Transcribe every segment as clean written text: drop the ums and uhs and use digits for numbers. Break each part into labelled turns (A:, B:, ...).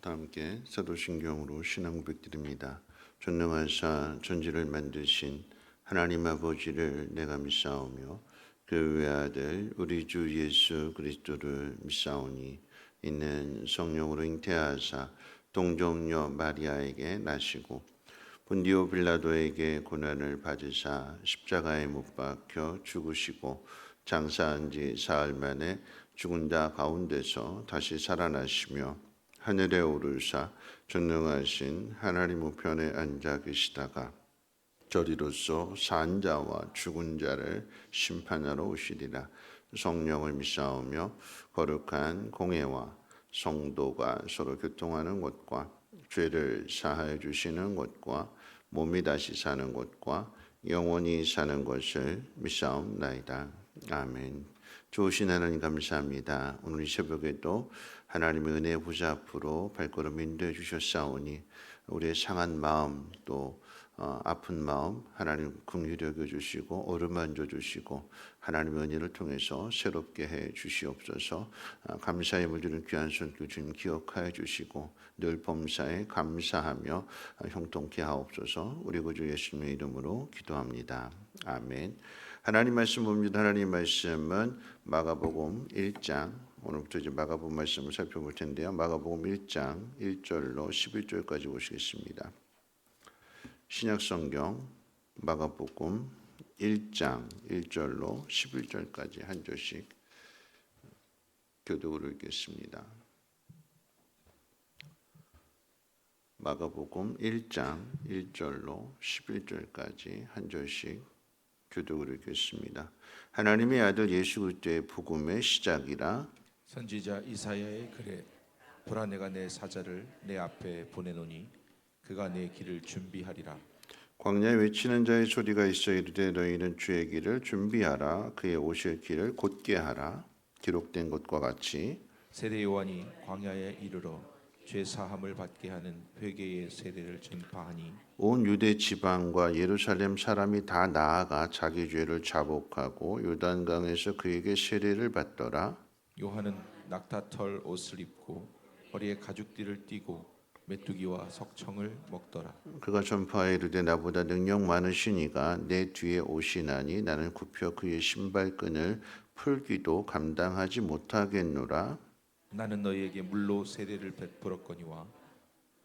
A: 다 함께 사도신경으로 신앙 고백드립니다. 전능하사 천지를 만드신 하나님 아버지를 내가 믿사오며 그 외아들 우리 주 예수 그리스도를 믿사오니 이는 성령으로 잉태하사 동정녀 마리아에게 나시고 본디오 빌라도에게 고난을 받으사 십자가에 못 박혀 죽으시고 장사한 지 사흘 만에 죽은 자 가운데서 다시 살아나시며 하늘에 오르사 전능하신 하나님 우편에 앉아 계시다가 저리로서 산 자와 죽은 자를 심판하러 오시리라. 성령을 믿사오며 거룩한 공회와 성도가 서로 교통하는 것과 죄를 사하여 주시는 것과 몸이 다시 사는 것과 영원히 사는 것을 믿사옵나이다. 아멘. 좋으신 하나님 감사합니다. 오늘 이 새벽에도 하나님의 은혜의 보좌 앞으로 발걸음 인도해 주셨사오니 우리의 상한 마음 또 아픈 마음 하나님 긍휼히 여겨주시고 어루만져 주시고 하나님의 은혜를 통해서 새롭게 해 주시옵소서. 감사의 물들은 귀한 손길 주님 기억하여 주시고 늘 범사에 감사하며 형통케 하옵소서. 우리 구주 예수님의 이름으로 기도합니다. 아멘. 하나님 말씀 봅니다. 하나님 말씀은 마가복음 1장 오늘부터 이제 마가복음 말씀을 살펴볼 텐데요. 마가복음 1장 1절로 11절까지 보시겠습니다. 신약성경 마가복음 1장 1절로 11절까지 한 절씩 교독으로 읽겠습니다. 마가복음 1장 1절로 11절까지 한 절씩 교독으로 읽겠습니다. 하나님의 아들 예수 그리스도의 복음의 시작이라.
B: 선지자 이사야의 글에 보라 내가 내 사자를 내 앞에 보내노니 그가 내 길을 준비하리라.
A: 광야에 외치는 자의 소리가 있어 이르되 너희는 주의 길을 준비하라. 그의 오실 길을 곧게 하라. 기록된 것과 같이
B: 세례 요한이 광야에 이르러 죄 사함을 받게 하는 회개의 세례를 전파하니
A: 온 유대 지방과 예루살렘 사람이 다 나아가 자기 죄를 자복하고 요단강에서 그에게 세례를 받더라.
B: 요한은 낙타털 옷을 입고 허리에 가죽띠를 띠고 메뚜기와 석청을 먹더라.
A: 그가 전파하여 이르되 나보다 능력 많으신 이가 내 뒤에 오시나니 나는 굽혀 그의 신발끈을 풀기도 감당하지 못하겠노라.
B: 나는 너희에게 물로 세례를 베풀었거니와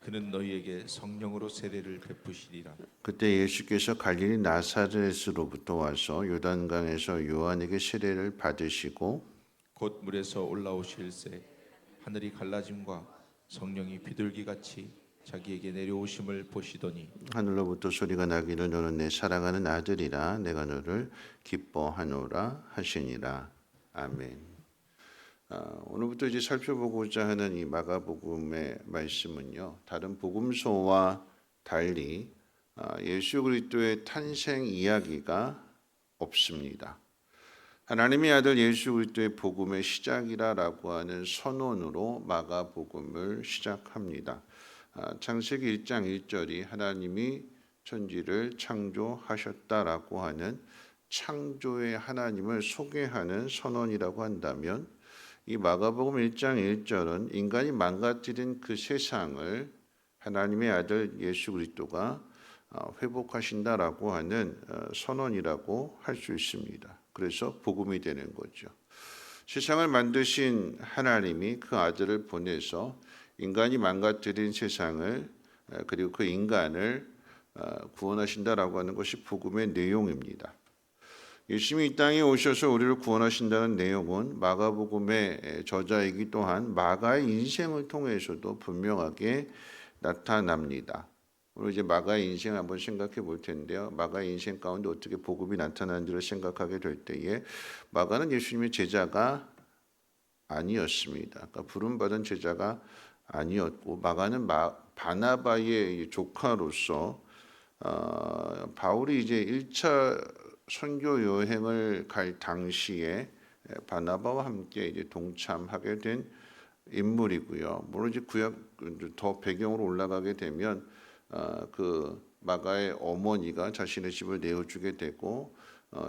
B: 그는 너희에게 성령으로 세례를 베푸시리라.
A: 그때 예수께서 갈릴리 나사렛으로부터 와서 요단강에서 요한에게 세례를 받으시고
B: 곧 물에서 올라오실새 하늘이 갈라짐과 성령이 비둘기같이 자기에게 내려오심을 보시더니
A: 하늘로부터 소리가 나기를 너는 내 사랑하는 아들이라 내가 너를 기뻐하노라 하시니라. 아멘. 오늘부터 이제 살펴보고자 하는 이 마가복음의 말씀은요, 다른 복음서와 달리 예수 그리스도의 탄생 이야기가 없습니다. 하나님의 아들 예수 그리스도의 복음의 시작이라고 하는 선언으로 마가복음을 시작합니다. 창세기 1장 1절이 하나님이 천지를 창조하셨다라고 하는 창조의 하나님을 소개하는 선언이라고 한다면 이 마가복음 1장 1절은 인간이 망가뜨린 그 세상을 하나님의 아들 예수 그리스도가 회복하신다라고 하는 선언이라고 할 수 있습니다. 그래서 복음이 되는 거죠. 세상을 만드신 하나님이 그 아들을 보내서 인간이 망가뜨린 세상을 그리고 그 인간을 구원하신다라고 하는 것이 복음의 내용입니다. 예수님이 이 땅에 오셔서 우리를 구원하신다는 내용은 마가복음의 저자이기도 한 마가의 인생을 통해서도 분명하게 나타납니다. 오늘 이제 마가의 인생을 한번 생각해 볼 텐데요. 마가의 인생 가운데 어떻게 복음이 나타나는지를 생각하게 될 때에 마가는 예수님의 제자가 아니었습니다. 그러니까 부름받은 제자가 아니었고 마가는 바나바의 조카로서 바울이 이제 1차 선교 여행을 갈 당시에 바나바와 함께 이제 동참하게 된 인물이고요. 물론 이제 구약 더 배경으로 올라가게 되면 그 마가의 어머니가 자신의 집을 내어주게 되고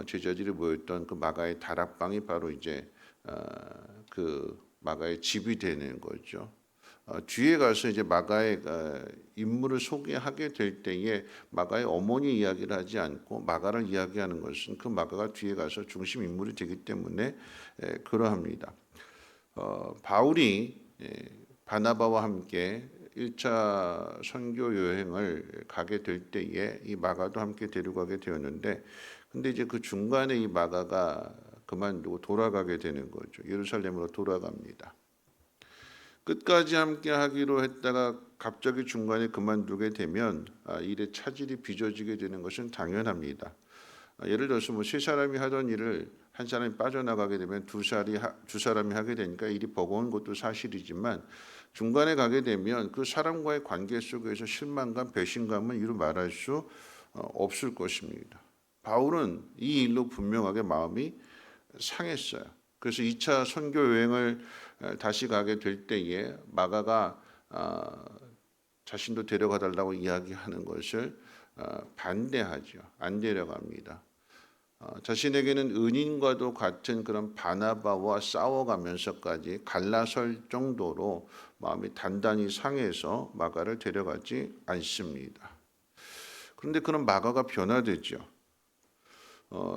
A: 제자들이 모였던 그 마가의 다락방이 바로 이제 그 마가의 집이 되는 거죠. 뒤에 가서 이제 마가의 인물을 소개하게 될 때에 마가의 어머니 이야기를 하지 않고 마가를 이야기하는 것은 그 마가가 뒤에 가서 중심 인물이 되기 때문에 그러합니다. 바울이 바나바와 함께 1차 선교 여행을 가게 될 때에 이 마가도 함께 데려가게 되었는데, 근데 이제 그 중간에 이 마가가 그만두고 돌아가게 되는 거죠. 예루살렘으로 돌아갑니다. 끝까지 함께 하기로 했다가 갑자기 중간에 그만두게 되면 일의 차질이 빚어지게 되는 것은 당연합니다. 예를 들어서 뭐 세 사람이 하던 일을 한 사람이 빠져나가게 되면 두 사람이 하게 되니까 일이 버거운 것도 사실이지만, 중간에 가게 되면 그 사람과의 관계 속에서 실망감, 배신감은 이루 말할 수 없을 것입니다. 바울은 이 일로 분명하게 마음이 상했어요. 그래서 2차 선교 여행을 다시 가게 될 때에 마가가 자신도 데려가 달라고 이야기하는 것을 반대하죠. 안 데려갑니다. 자신에게는 은인과도 같은 그런 바나바와 싸워가면서까지 갈라설 정도로 마음이 단단히 상해서 마가를 데려가지 않습니다. 그런데 그런 마가가 변화되죠.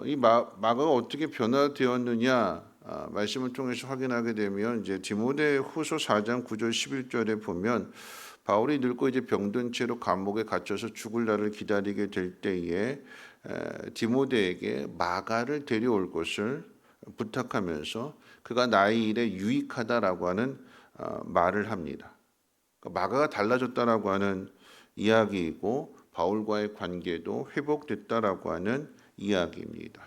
A: 이 마가가 어떻게 변화되었느냐 말씀을 통해서 확인하게 되면 이제 디모데후서 4장 9절 11절에 보면 바울이 늙고 이제 병든 채로 감옥에 갇혀서 죽을 날을 기다리게 될 때에 디모데에게 마가를 데려올 것을 부탁하면서 그가 나의 일에 유익하다라고 하는 말을 합니다. 그러니까 마가가 달라졌다라고 하는 이야기이고 바울과의 관계도 회복됐다라고 하는 이야기입니다.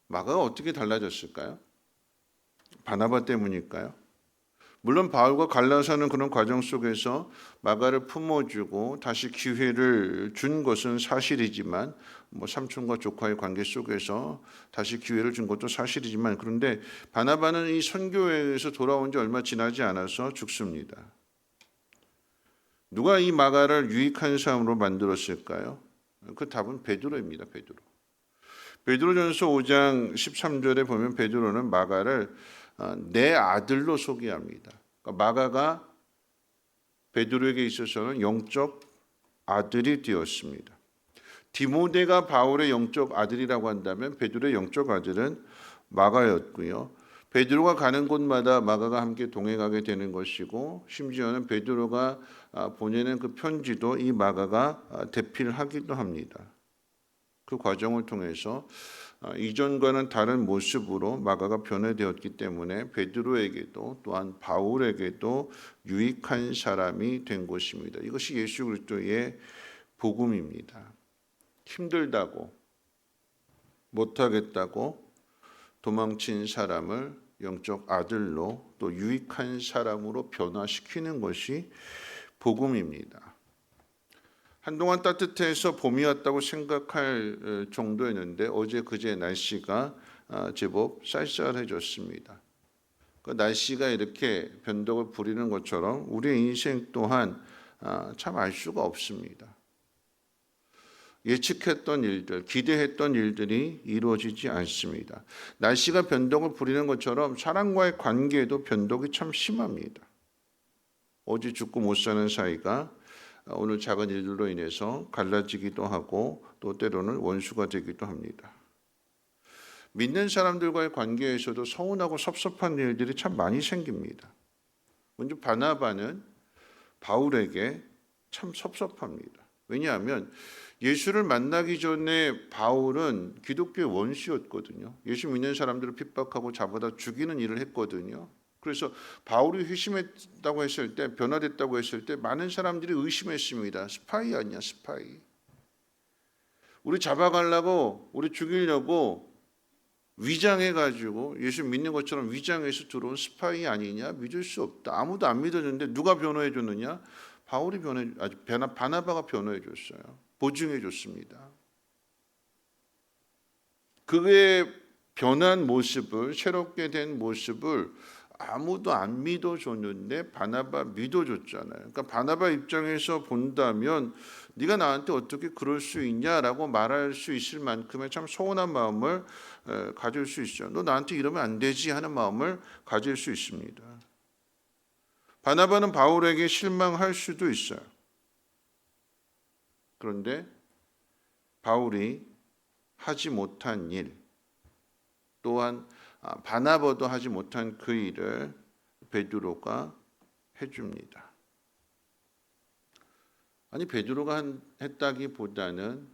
A: 마가가 어떻게 달라졌을까요? 바나바 때문일까요? 물론 바울과 갈라서는 그런 과정 속에서 마가를 품어주고 다시 기회를 준 것은 사실이지만, 뭐 삼촌과 조카의 관계 속에서 다시 기회를 준 것도 사실이지만, 그런데 바나바는 이 선교회에서 돌아온 지 얼마 지나지 않아서 죽습니다. 누가 이 마가를 유익한 사람으로 만들었을까요? 그 답은 베드로입니다. 베드로전서 5장 13절에 보면 베드로는 마가를 내 아들로 소개합니다. 그러니까 마가가 베드로에게 있어서는 영적 아들이 되었습니다. 디모데가 바울의 영적 아들이라고 한다면 베드로의 영적 아들은 마가였고요. 베드로가 가는 곳마다 마가가 함께 동행하게 되는 것이고, 심지어는 베드로가 보내는 그 편지도 이 마가가 대필하기도 합니다. 그 과정을 통해서 이전과는 다른 모습으로 마가가 변화되었기 때문에 베드로에게도 또한 바울에게도 유익한 사람이 된 것입니다. 이것이 예수 그리스도의 복음입니다. 힘들다고 못하겠다고 도망친 사람을 영적 아들로 또 유익한 사람으로 변화시키는 것이 복음입니다. 한동안 따뜻해서 봄이 왔다고 생각할 정도였는데 어제 그제 날씨가 제법 쌀쌀해졌습니다. 그 날씨가 이렇게 변덕을 부리는 것처럼 우리의 인생 또한 참 알 수가 없습니다. 예측했던 일들, 기대했던 일들이 이루어지지 않습니다. 날씨가 변덕을 부리는 것처럼 사람과의 관계에도 변덕이 참 심합니다. 어제 죽고 못 사는 사이가 오늘 작은 일들로 인해서 갈라지기도 하고 또 때로는 원수가 되기도 합니다. 믿는 사람들과의 관계에서도 서운하고 섭섭한 일들이 참 많이 생깁니다. 먼저 바나바는 바울에게 참 섭섭합니다. 왜냐하면 예수를 만나기 전에 바울은 기독교의 원수였거든요. 예수 믿는 사람들을 핍박하고 잡아다 죽이는 일을 했거든요. 그래서 바울이 회심했다고 했을 때, 변화됐다고 했을 때 많은 사람들이 의심했습니다. 스파이 아니야, 스파이. 우리 잡아가려고, 우리 죽이려고 위장해가지고 예수 믿는 것처럼 위장해서 들어온 스파이 아니냐? 믿을 수 없다. 아무도 안 믿어줬는데 누가 변호해줬느냐? 바나바가 변호해줬어요. 보증해줬습니다. 그의 변한 모습을, 새롭게 된 모습을 아무도 안 믿어줬는데 바나바 믿어줬잖아요. 그러니까 바나바 입장에서 본다면 네가 나한테 어떻게 그럴 수 있냐라고 말할 수 있을 만큼의 참 서운한 마음을 가질 수 있죠. 너 나한테 이러면 안 되지 하는 마음을 가질 수 있습니다. 바나바는 바울에게 실망할 수도 있어요. 그런데 바울이 하지 못한 일, 또한 바나바도 하지 못한 그 일을 베드로가 해줍니다. 아니 베드로가 했다기보다는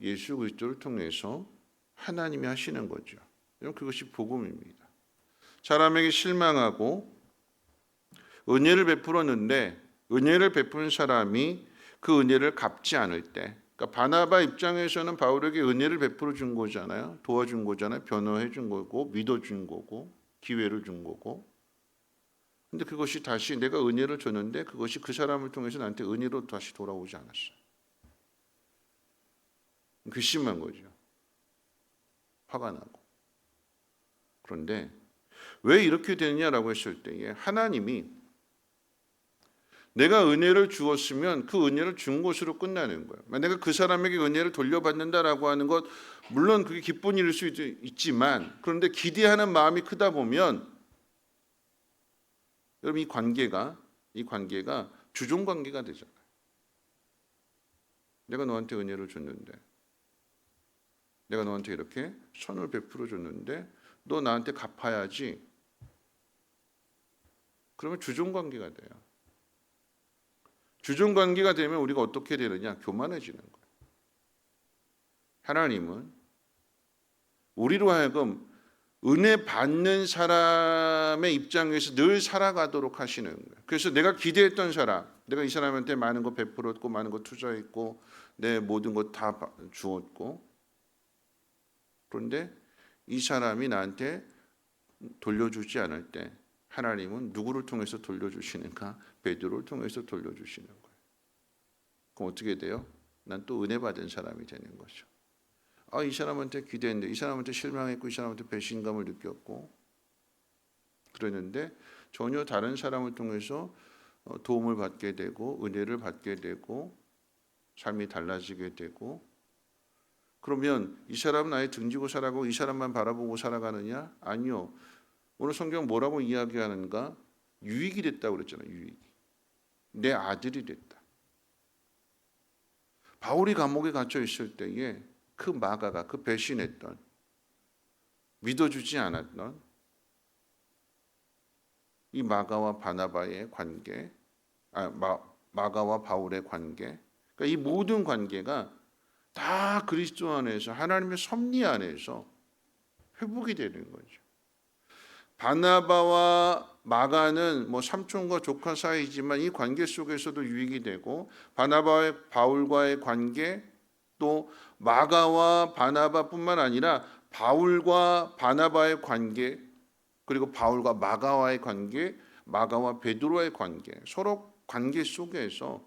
A: 예수 그리스도를 통해서 하나님이 하시는 거죠. 여러분 그것이 복음입니다. 사람에게 실망하고 은혜를 베풀었는데 은혜를 베푼 사람이 그 은혜를 갚지 않을 때, 그러니까 바나바 입장에서는 바울에게 은혜를 베풀어 준 거잖아요. 도와준 거잖아요. 변호해 준 거고 믿어준 거고 기회를 준 거고. 근데 그것이 다시 내가 은혜를 줬는데 그것이 그 사람을 통해서 나한테 은혜로 다시 돌아오지 않았어요. 괘씸한 거죠. 화가 나고. 그런데 왜 이렇게 되느냐라고 했을 때에 하나님이 내가 은혜를 주었으면 그 은혜를 준 것으로 끝나는 거예요. 내가 그 사람에게 은혜를 돌려받는다라고 하는 것 물론 그게 기쁜 일일 수 있지만 그런데 기대하는 마음이 크다 보면 여러분 이 관계가 주종 관계가 되잖아요. 내가 너한테 은혜를 줬는데 내가 너한테 이렇게 선을 베풀어 줬는데 너 나한테 갚아야지. 그러면 주종 관계가 돼요. 주종 관계가 되면 우리가 어떻게 되느냐? 교만해지는 거예요. 하나님은 우리로 하여금 은혜 받는 사람의 입장에서 늘 살아가도록 하시는 거예요. 그래서 내가 기대했던 사람, 내가 이 사람한테 많은 거 베풀었고 많은 거 투자했고 내 모든 것 다 주었고 그런데 이 사람이 나한테 돌려주지 않을 때 하나님은 누구를 통해서 돌려주시는가? 베드로를 통해서 돌려주시는 거예요. 그럼 어떻게 돼요? 난 또 은혜 받은 사람이 되는 거죠. 이 사람한테 기대했는데 이 사람한테 실망했고 이 사람한테 배신감을 느꼈고 그랬는데 전혀 다른 사람을 통해서 도움을 받게 되고 은혜를 받게 되고 삶이 달라지게 되고 그러면 이 사람은 나의 등지고 살아가고 이 사람만 바라보고 살아가느냐? 아니요. 오늘 성경 뭐라고 이야기하는가? 유익이 됐다고 그랬잖아요. 유익이. 내 아들이 됐다. 바울이 감옥에 갇혀 있을 때에 그 마가가 그 배신했던 믿어주지 않았던 이 마가와 바나바의 관계, 마가와 바울의 관계, 그러니까 이 모든 관계가 다 그리스도 안에서 하나님의 섭리 안에서 회복이 되는 거죠. 바나바와 마가는 삼촌과 조카 사이지만 이 관계 속에서도 유익이 되고 바나바와 바울과의 관계 또 마가와 바나바뿐만 아니라 바울과 바나바의 관계 그리고 바울과 마가와의 관계, 마가와 베드로의 관계 서로 관계 속에서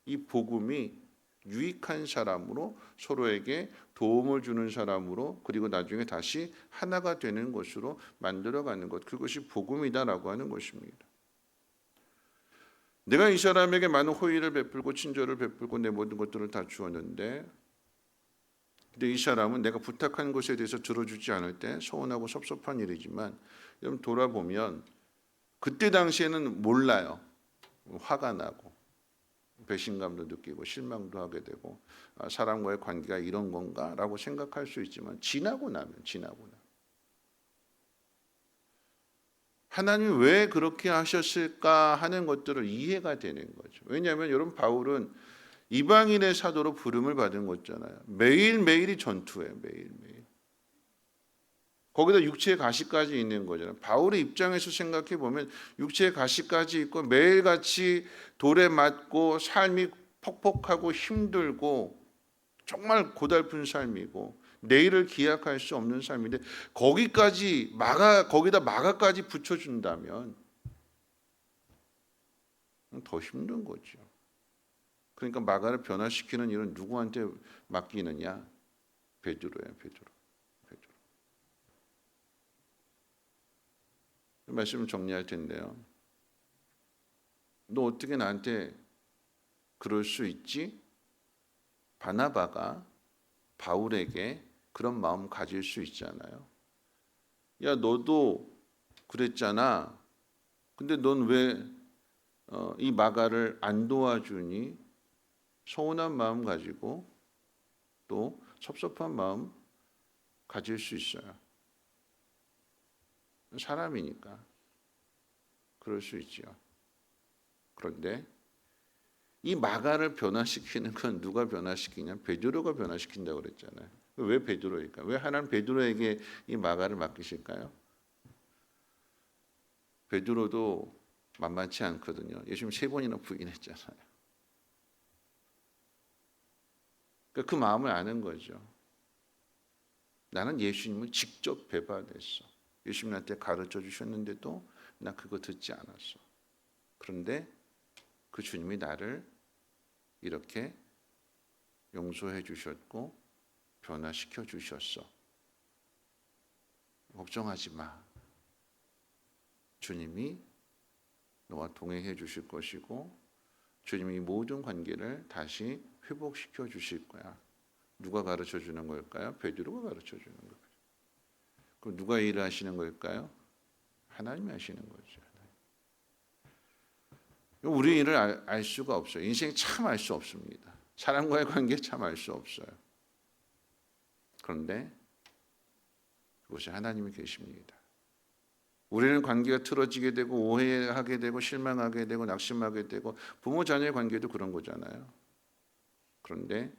A: 이 복음이 유익한 사람으로 서로에게 도움을 주는 사람으로 그리고 나중에 다시 하나가 되는 것으로 만들어가는 것 그것이 복음이다라고 하는 것입니다. 내가 이 사람에게 많은 호의를 베풀고 친절을 베풀고 내 모든 것들을 다 주었는데 근데 이 사람은 내가 부탁한 것에 대해서 들어주지 않을 때 서운하고 섭섭한 일이지만 여러분 돌아보면 그때 당시에는 몰라요. 화가 나고 배신감도 느끼고 실망도 하게 되고 사람과의 관계가 이런 건가라고 생각할 수 있지만 지나고 나면 하나님이 왜 그렇게 하셨을까 하는 것들을 이해가 되는 거죠. 왜냐하면 여러분 바울은 이방인의 사도로 부름을 받은 거잖아요. 매일매일이 전투예요. 매일매일. 거기다 육체의 가시까지 있는 거잖아요. 바울의 입장에서 생각해 보면 육체의 가시까지 있고 매일같이 돌에 맞고 삶이 퍽퍽하고 힘들고 정말 고달픈 삶이고 내일을 기약할 수 없는 삶인데 거기다 마가까지 붙여준다면 더 힘든 거죠. 그러니까 마가를 변화시키는 일은 누구한테 맡기느냐? 베드로예요. 베드로. 말씀을 정리할 텐데요. 너 어떻게 나한테 그럴 수 있지? 바나바가 바울에게 그런 마음 가질 수 있잖아요. 야, 너도 그랬잖아. 근데 넌 왜 이 마가를 안 도와주니 서운한 마음 가지고 또 섭섭한 마음 가질 수 있어요. 사람이니까 그럴 수 있죠. 그런데 이 마가를 변화시키는 건 누가 변화시키냐? 베드로가 변화시킨다고 그랬잖아요. 왜 베드로일까? 왜 하나님 베드로에게 이 마가를 맡기실까요? 베드로도 만만치 않거든요. 예수님 3번이나 부인했잖아요. 그러니까 그 마음을 아는 거죠. 나는 예수님을 직접 배반했어. 예수님한테 가르쳐 주셨는데도 나 그거 듣지 않았어. 그런데 그 주님이 나를 이렇게 용서해 주셨고 변화시켜 주셨어. 걱정하지 마. 주님이 너와 동행해 주실 것이고 주님이 모든 관계를 다시 회복시켜 주실 거야. 누가 가르쳐 주는 걸까요? 베드로가 가르쳐 주는 거예요. 그럼 누가 일을 하시는 걸까요? 하나님이 하시는 거죠. 우리 일을 알 수가 없어요. 인생 참 알 수 없습니다. 사람과의 관계 참 알 수 없어요. 그런데 그곳에 하나님이 계십니다. 우리는 관계가 틀어지게 되고 오해하게 되고 실망하게 되고 낙심하게 되고 부모 자녀의 관계도 그런 거잖아요. 그런데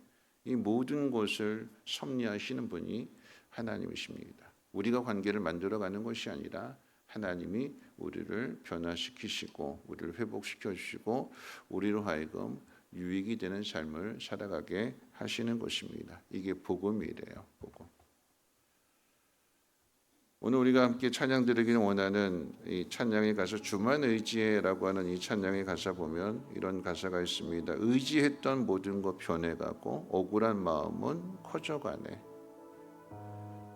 A: 이 모든 것을 섭리하시는 분이 하나님이십니다. 우리가 관계를 만들어가는 것이 아니라 하나님이 우리를 변화시키시고 우리를 회복시켜 주시고 우리로 하여금 유익이 되는 삶을 살아가게 하시는 것입니다. 이게 복음이래요. 복음. 오늘 우리가 함께 찬양 드리기를 원하는 이 찬양의 가사 주만 의지해라고 하는 이 찬양의 가사 보면 이런 가사가 있습니다. 의지했던 모든 것 변해가고 억울한 마음은 커져가네.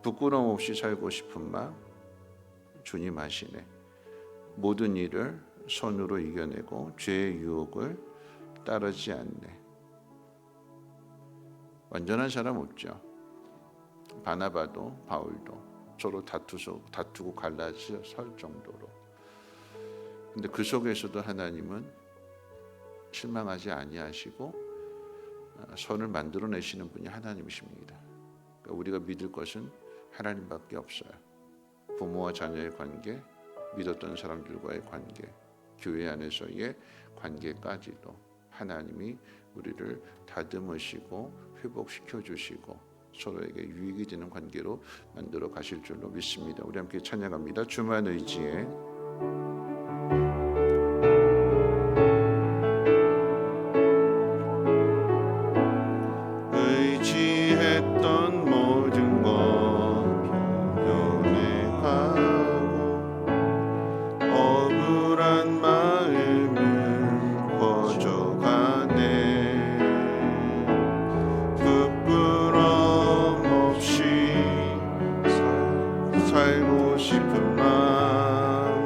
A: 부끄러움 없이 살고 싶은 마음 주님 아시네. 모든 일을 선으로 이겨내고 죄의 유혹을 따르지 않네. 완전한 사람 없죠. 바나바도 바울도 서로 다투고 갈라져 설 정도로. 근데 그 속에서도 하나님은 실망하지 아니하시고 선을 만들어내시는 분이 하나님이십니다. 그러니까 우리가 믿을 것은 하나님밖에 없어요. 부모와 자녀의 관계, 믿었던 사람들과의 관계, 교회 안에서의 관계까지도 하나님이 우리를 다듬으시고 회복시켜 주시고 서로에게 유익이 되는 관계로 만들어 가실 줄로 믿습니다. 우리 함께 찬양합니다. 주만 의지해. 의지했던 모든 것 변해가고 억울한 마음은 커져가네. 부끄럼 없이 살고 싶은 마음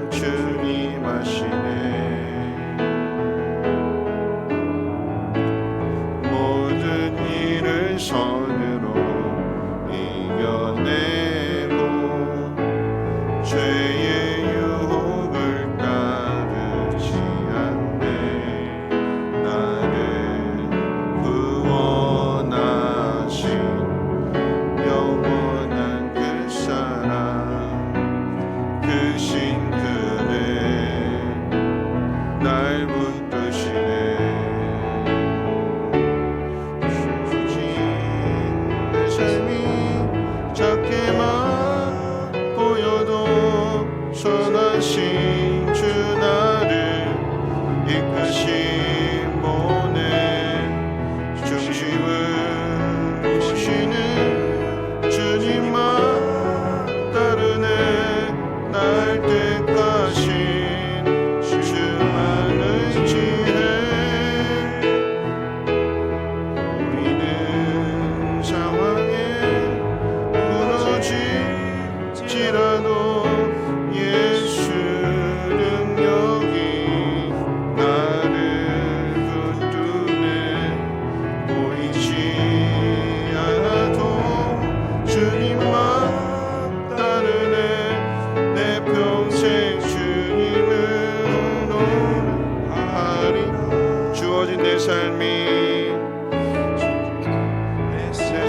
A: 주님 아시네. 모든 일을 선으로 이겨내고 죄의 유혹을 따르지 않네. 나를 구원하신 영원한 그 사랑 크신 그네 날 붙드시네. 주님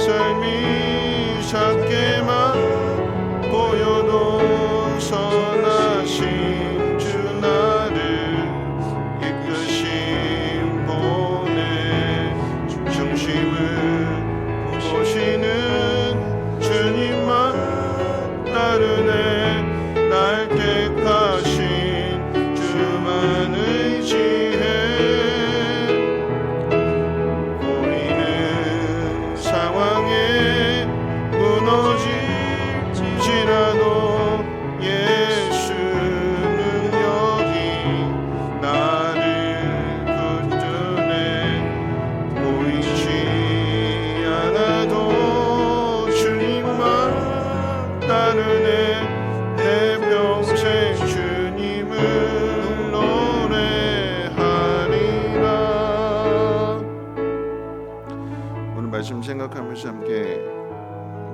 A: 삶이 작게만 보여도 선하신 주 나를 이끄신 본의 중심을 보시는 주님만 따르네. 날 택하신 주만의 지혜 보이는 상황에 무너질지라도 예수 능력이 나를 붙드네. 보이지 않아도 주님만 따르네. 내 평생 주님을 노래하리라. 오늘 말씀 생각하면서 함께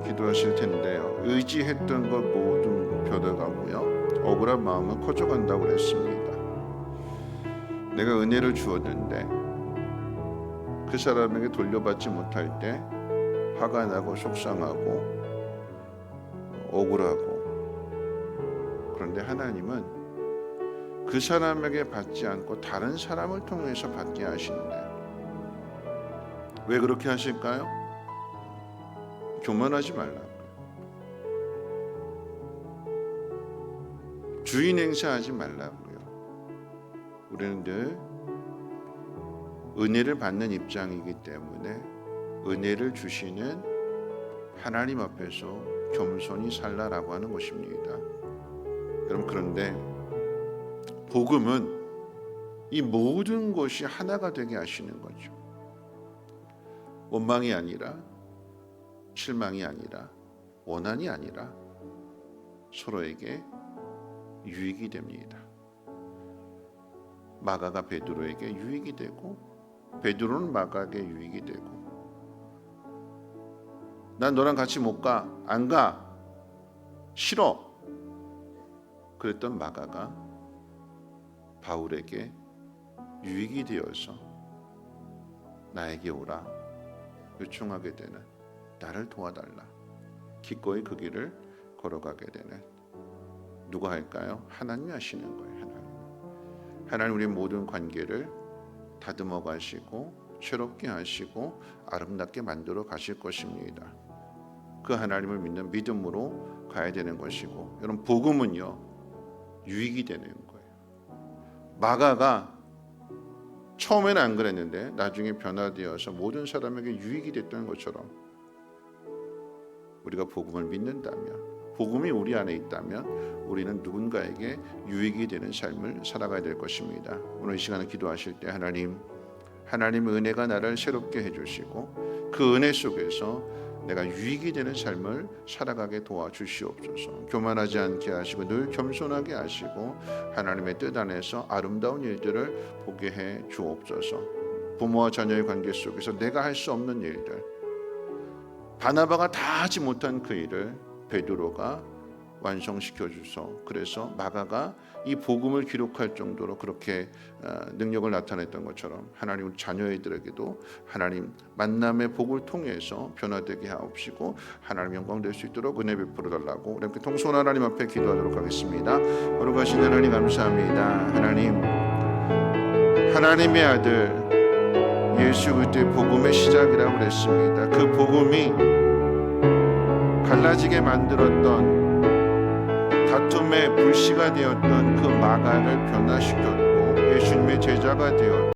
A: 기도하실 텐데요. 의지했던 것 모두 변해가고요. 억울한 마음은 커져간다고 그랬습니다. 내가 은혜를 주었는데 그 사람에게 돌려받지 못할 때 화가 나고 속상하고 억울하고, 그런데 하나님은 그 사람에게 받지 않고 다른 사람을 통해서 받게 하시는데 왜 그렇게 하실까요? 교만하지 말라고요. 주인 행사하지 말라고요. 우리는 늘 은혜를 받는 입장이기 때문에 은혜를 주시는 하나님 앞에서 겸손히 살라라고 하는 것입니다. 여러분, 그런데 복음은 이 모든 것이 하나가 되게 하시는 거죠. 원망이 아니라, 실망이 아니라, 원한이 아니라 서로에게 유익이 됩니다. 마가가 베드로에게 유익이 되고 베드로는 마가에게 유익이 되고, 난 너랑 같이 못 가, 안 가, 싫어 그랬던 마가가 바울에게 유익이 되어서 나에게 오라 요청하게 되는, 나를 도와달라 기꺼이 그 길을 걸어가게 되는, 누가 할까요? 하나님이 하시는 거예요. 하나님 우리의 모든 관계를 다듬어 가시고 새롭게 하시고 아름답게 만들어 가실 것입니다. 그 하나님을 믿는 믿음으로 가야 되는 것이고, 여러분, 복음은요 유익이 되는 거예요. 마가가 처음에는 안 그랬는데 나중에 변화되어서 모든 사람에게 유익이 됐던 것처럼 우리가 복음을 믿는다면, 복음이 우리 안에 있다면 우리는 누군가에게 유익이 되는 삶을 살아가야 될 것입니다. 오늘 이 시간에 기도하실 때 하나님의 은혜가 나를 새롭게 해주시고 그 은혜 속에서 내가 유익이 되는 삶을 살아가게 도와주시옵소서. 교만하지 않게 하시고 늘 겸손하게 하시고 하나님의 뜻 안에서 아름다운 일들을 보게 해 주옵소서. 부모와 자녀의 관계 속에서 내가 할 수 없는 일들, 바나바가 다 하지 못한 그 일을 베드로가 완성시켜 주소. 그래서 마가가 이 복음을 기록할 정도로 그렇게 능력을 나타냈던 것처럼 하나님 자녀들에게도 하나님 만남의 복을 통해서 변화되게 하옵시고 하나님 영광 될 수 있도록 은혜 베풀어 달라고 우리 함께 통솔 하나님 앞에 기도하도록 하겠습니다. 거룩하신 하나님 감사합니다. 하나님의 아들 예수 그리스도의 복음의 시작이라고 그랬습니다. 그 복음이 갈라지게 만들었던, 다툼의 불씨가 되었던 그 마가를 변화시켰고 예수님의 제자가 되었고